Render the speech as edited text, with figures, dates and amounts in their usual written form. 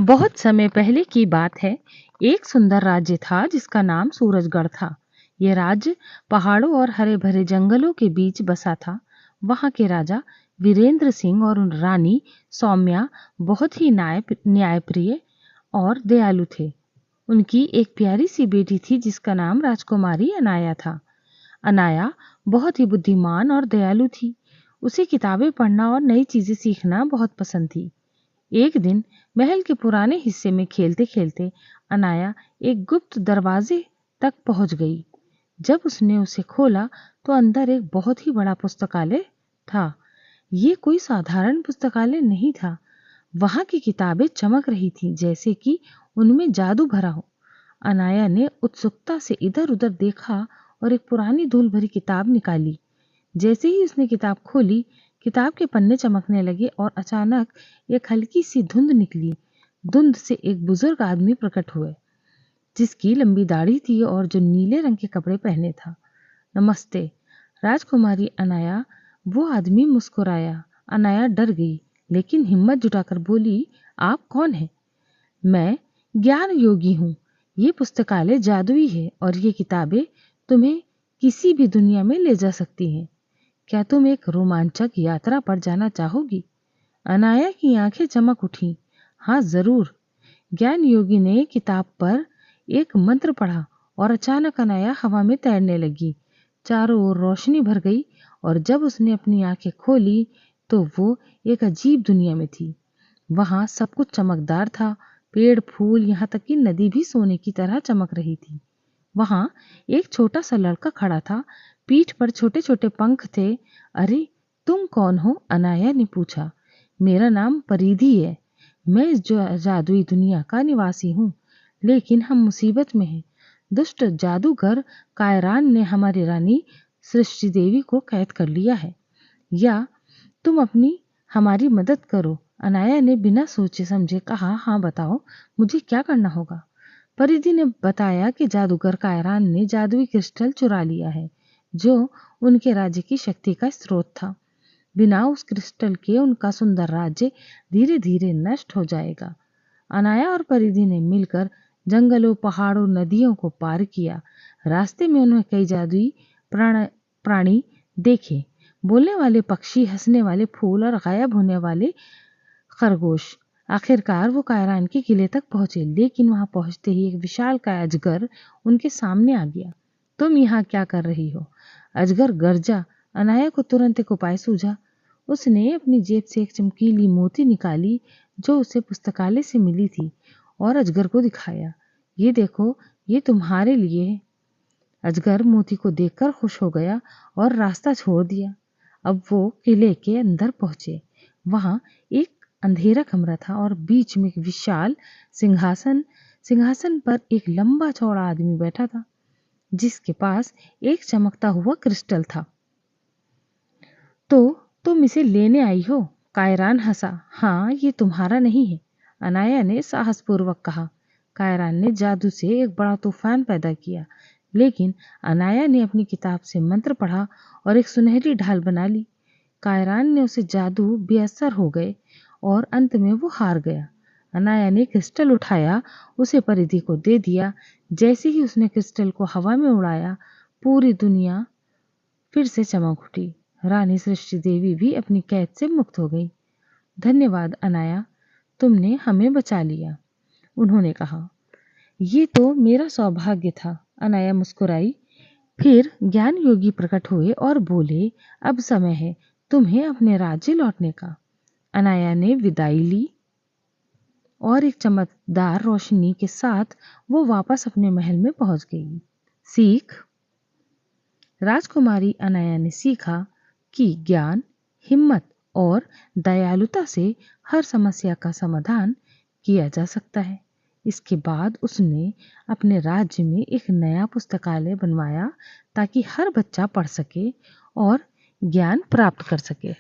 बहुत समय पहले की बात है। एक सुंदर राज्य था जिसका नाम सूरजगढ़ था। यह राज्य पहाड़ों और हरे भरे जंगलों के बीच बसा था। वहां के राजा वीरेंद्र सिंह और रानी सौम्या बहुत ही न्यायप्रिय और दयालु थे। उनकी एक प्यारी सी बेटी थी जिसका नाम राजकुमारी अनाया था। अनाया बहुत ही बुद्धिमान और दयालु थी। उसे किताबें पढ़ना और नई चीजें सीखना बहुत पसंद थी। एक दिन महल के पुराने हिस्से में खेलते खेलते अनाया एक गुप्त दरवाजे तक पहुंच गई। जब उसने उसे खोला तो अंदर एक बहुत ही बड़ा पुस्तकालय था। ये कोई साधारण पुस्तकालय नहीं था। वहां की किताबें चमक रही थीं जैसे कि उनमें जादू भरा हो। अनाया ने उत्सुकता से इधर उधर देखा और एक पुरानी धूल भरी किताब निकाली। जैसे ही उसने किताब खोली, किताब के पन्ने चमकने लगे और अचानक एक हल्की सी धुंध निकली। धुंध से एक बुजुर्ग आदमी प्रकट हुए जिसकी लंबी दाढ़ी थी और जो नीले रंग के कपड़े पहने था। नमस्ते राजकुमारी अनाया। वो आदमी मुस्कुराया। अनाया डर गई लेकिन हिम्मत जुटाकर बोली, आप कौन हैं? मैं ज्ञान योगी हूँ। ये पुस्तकालय जादुई है और ये किताबें तुम्हें किसी भी दुनिया में ले जा सकती हैं। क्या तुम एक रोमांचक यात्रा पर जाना चाहोगी? अनाया की आंखें चमक उठी। हाँ जरूर। ज्ञान योगी ने किताब पर एक मंत्र पढ़ा और अचानक अनाया हवा में तैरने लगी। चारों ओर रोशनी भर गई और जब उसने अपनी आंखें खोली तो वो एक अजीब दुनिया में थी। वहां सब कुछ चमकदार था। पेड़, फूल, यहाँ तक कि नदी भी सोने की तरह चमक रही थी। वहां एक छोटा सा लड़का खड़ा था। पीठ पर छोटे छोटे पंख थे। अरे तुम कौन हो? अनाया ने पूछा। मेरा नाम परिधि है। मैं इस जादुई दुनिया का निवासी हूँ, लेकिन हम मुसीबत में हैं। दुष्ट जादूगर कायरान ने हमारी रानी सृष्टि देवी को कैद कर लिया है। या तुम अपनी हमारी मदद करो। अनाया ने बिना सोचे समझे कहा, हाँ बताओ, मुझे क्या करना होगा? परिधि ने बताया कि जादूगर कायरान ने जादुई क्रिस्टल चुरा लिया है जो उनके राज्य की शक्ति का स्रोत था। बिना उस क्रिस्टल के उनका सुंदर राज्य धीरे धीरे नष्ट हो जाएगा। अनाया और परिधि ने मिलकर जंगलों, पहाड़ों, नदियों को पार किया। रास्ते में उन्होंने कई जादुई प्राणी देखे। बोलने वाले पक्षी, हंसने वाले फूल और गायब होने वाले खरगोश। आखिरकार वो कायरान के किले तक पहुंचे, लेकिन वहां पहुंचते ही एक विशालकाय अजगर उनके सामने आ गया। तुम यहाँ क्या कर रही हो? अजगर गरजा। अनाया को तुरंत एक उपाय सूझा। उसने अपनी जेब से एक चमकीली मोती निकाली जो उसे पुस्तकालय से मिली थी और अजगर को दिखाया। ये देखो, ये तुम्हारे लिए है। अजगर मोती को देखकर खुश हो गया और रास्ता छोड़ दिया। अब वो किले के अंदर पहुंचे। वहां एक अंधेरा कमरा था और बीच में एक विशाल सिंहासन। सिंहासन पर एक लंबा चौड़ा आदमी बैठा था जिसके पास एक चमकता हुआ क्रिस्टल था। तो तुम इसे लेने आई हो? कायरान हंसा। हाँ, ये तुम्हारा नहीं है, अनाया ने साहसपूर्वक कहा। कायरान ने जादू से एक बड़ा तूफान पैदा किया, लेकिन अनाया ने अपनी किताब से मंत्र पढ़ा और एक सुनहरी ढाल बना ली। कायरान ने उसे जादू बेअसर हो गए और अंत में वो हार गया। अनाया ने क्रिस्टल उठाया, उसे परिधि को दे दिया। जैसे ही उसने क्रिस्टल को हवा में उड़ाया, पूरी दुनिया फिर से चमक उठी। रानी सृष्टि देवी भी अपनी कैद से मुक्त हो गई। धन्यवाद अनाया, तुमने हमें बचा लिया, उन्होंने कहा। ये तो मेरा सौभाग्य था, अनाया मुस्कुराई। फिर ज्ञान योगी प्रकट हुए और बोले, अब समय है तुम्हें अपने राज्य लौटने का। अनाया ने विदाई ली और एक चमकदार रोशनी के साथ वो वापस अपने महल में पहुंच गई। सीख। राजकुमारी अनाया ने सीखा कि ज्ञान, हिम्मत और दयालुता से हर समस्या का समाधान किया जा सकता है। इसके बाद उसने अपने राज्य में एक नया पुस्तकालय बनवाया ताकि हर बच्चा पढ़ सके और ज्ञान प्राप्त कर सके।